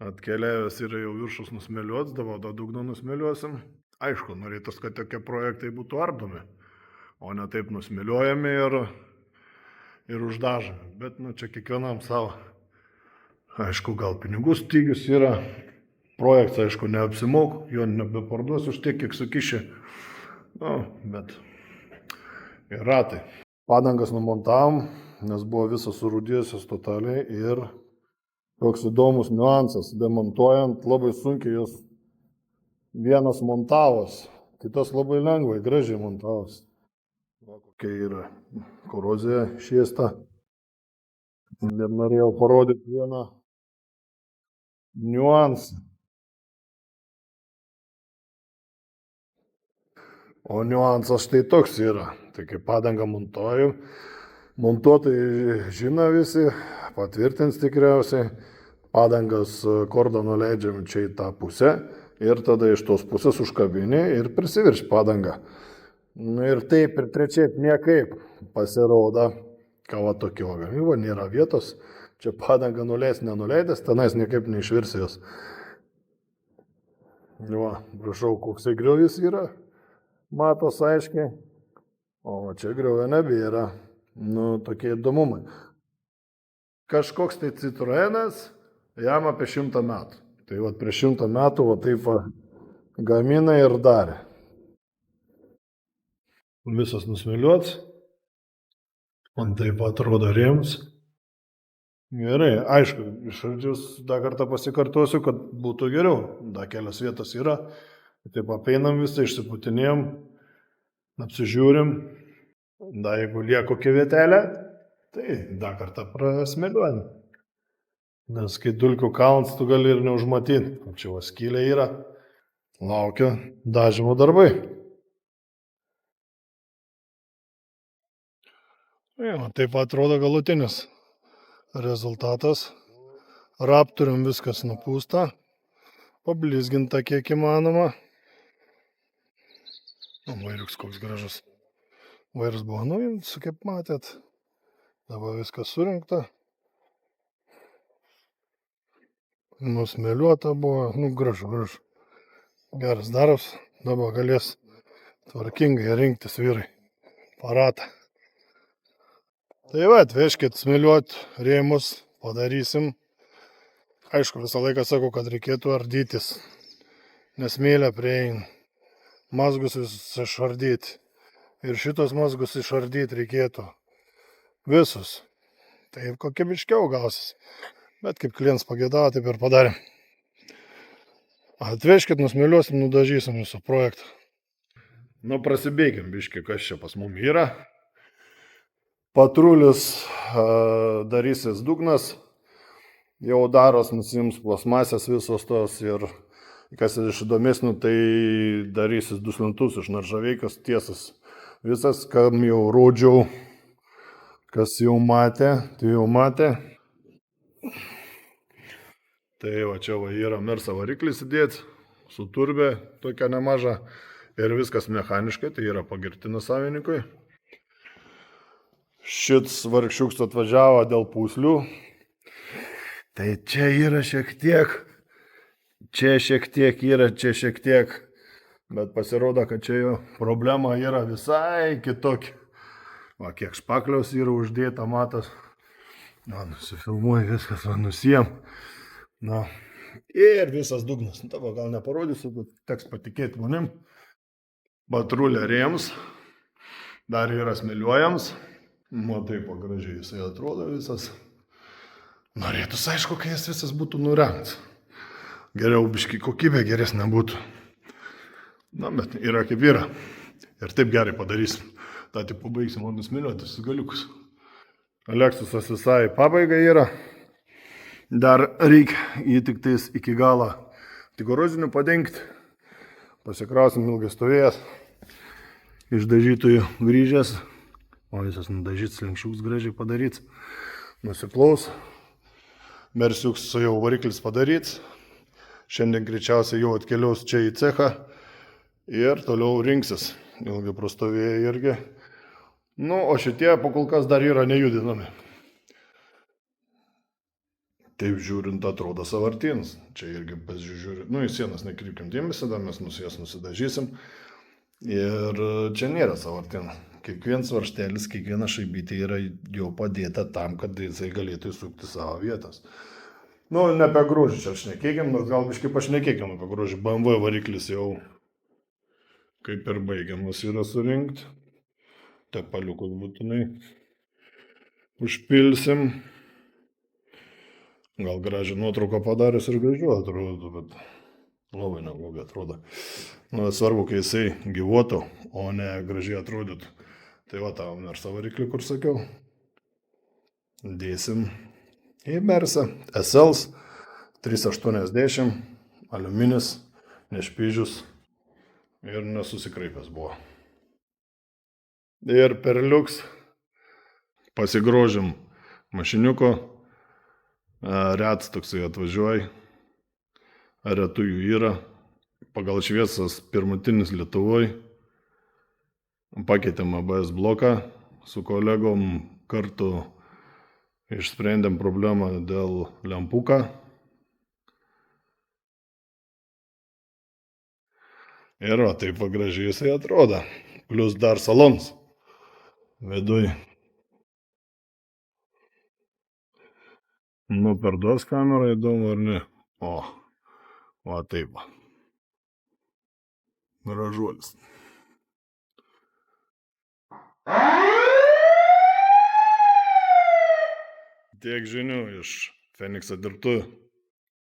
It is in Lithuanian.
Atkeliavęs yra jau viršus nusmėliuots, dabar tą dugną nusmėliuosim. Aišku, norėtus, kad tokie projektai būtų ardomi, o ne taip nusmėliuojami ir uždažomi. Bet, čia kiekvienam savo. Aišku, gal pinigų stygius yra. Projektas, aišku, neapsimok, jo nebeparduos už tiek, kiek sukišė. Bet yra tai. Padangas numontavom, nes buvo visas surūdėjusios totaliai ir toks įdomus niuansas. Demontuojant labai sunkiai jos vienas montavos, kitas labai lengvai, gražiai montavos. Kokia yra korozija šiesta. Ir norėjau parodyti vieną niuansą. O niuansas štai toks yra. Tai kai padangą montuoju, montuotojai žino visi, patvirtins tikriausiai, padangas kordą nuleidžiam čia į tą pusę ir tada iš tos pusės užkabini ir prisivirš padangą. Ir taip ir trečiaip niekaip pasirodo, kava tokio gamybo, nėra vietos, čia padangą nuleis nenuleidęs, tenais niekaip neišvirsi jos. Prašau, koksai griovis yra. Matos aiškiai, o čia griovio nebėra. Tokie įdomumai. Kažkoks tai Citroenas, jam apie 100 metų. Tai prieš 100 metų taip gamina ir darė. Visas nusmėliuots. Man taip atrodo rėms. Gerai, aišku, iš pradžių dar kartą pasikartosiu, kad būtų geriau. Dar kelias vietas yra. Taip apeinam visą, išsiputinėjom, apsižiūrim, dar jeigu lieka kokia vietelė, tai dar kartą prasmėliuojam. Nes kai dulkių kalnas, tu gali ir neužmatyti, o čia skylė yra, laukia dažymo darbai. Taip atrodo galutinis rezultatas. Raptorium viskas nupūsta, pablizginta kiek įmanoma. Vairiuks koks gražus. Vairas buvo nuimtas, kaip matėt. Dabar viskas surinkta. Nusmėliuota buvo. Gražu. Geras darbas. Dabar galės tvarkingai rinktis vyrai aparatą. Tai atvežkit smėliuot rėmus, padarysim. Aišku, visą laiką sakau, kad reikėtų ardytis. Nes smėlę prieina. Mazgus išardyti. Ir šitos mazgus išardyti reikėtų. Visus. Taip kokybiškiau gausis. Bet kaip klientas pagėdavo, taip ir padarėm. Atvežkit, nusmėliuosim, nudažysim jūsų projektą. Prasibėkim biškį, kas čia pas mum yra. Patrulis darysis dugnas. Jau daros, nusims plasmasės visos tos ir kas iš įdomesnių, tai darysis duslintus iš naržaveikas tiesas. Visas, kam jau rodžiau, kas jau matė, tai jau matė. Tai čia yra Mersa variklis įdėti, su turbė tokia nemaža ir viskas mechaniškai, tai yra pagirtinas savininkui. Šits vargšiuks atvažiavo dėl pūslių. Tai čia yra šiek tiek. Čia šiek tiek, bet pasirodo, kad čia jo problema yra visai kitokia. Kiek špakliaus yra uždėta, matas. Nusifilmuoju viskas, nusiem. Ir visas dugnas. Dabar gal neparodysiu, bet teks patikėti manim. Patrulė rėms, dar yra smėliuojams. Taip gražiai jisai atrodo visas. Norėtus, aišku, kai jis visas būtų nurengtas. Geriau biški kokybė geresnė būtų. Bet yra kaip yra. Ir taip gerai padarysim. Ta tik pabaigsim, o nusmėliuoti su galiukus. Leksusas visai pabaiga yra. Dar reikia jį tik tais iki galo tik koroziniu padengti. Pasikrausim ilgai stovėjęs. Iš dažytojų grįžęs. O visas nudažyts, lenkščiuks gražiai padaryts. Nusiplaus. Mersiuks jau variklis padaryts. Šiandien greičiausiai jau atkeliaus čia į cechą ir toliau rinksis. Ilgai prastovėję irgi. O šitie po kol kas dar yra nejudinami. taip žiūrint atrodo sąvartynas. Čia irgi pasižiūrint, nu į sienas nekreipkim dėmesį, tada mes jas nusidažysim. Ir čia nėra sąvartynas. Kiekvienas varžtelis, kiekviena šaibytė yra jau padėta tam, kad jisai galėtų įsukti savo vietas. Nu, ne apie grožį čia šnekėkim, nors gal biškai pašnekėkim apie grožį. BMW variklis jau kaip ir baigiamas yra surinkti. Tepaliukus būtinai užpilsim. Gal gražią nuotrauką padaręs ir gražiau atrodo, bet labai neblogai atrodo. Nu, svarbu, kai jisai gyvuotų, o ne gražiai atrodytų. Tai va tą Merso variklį, kur sakiau, dėsim į Mersą. SLs 380, aliuminis, nešpyžius ir nesusikraipęs buvo. Ir per liuks pasigrožim mašiniuko. Rets toksai atvažiuoja, retų jų yra, pagal šviesas pirmutinis Lietuvoje, pakeitėm ABS bloką, su kolegom kartu išsprendėm problemą dėl lempuką. Ir va, taip va gražiai jisai atrodo, plus dar salons viduj. Nu, per duos kamerą įdomu ar ne? O, va taip va. Gražuolis. Tiek žinių iš Fenikso dirbtuvių.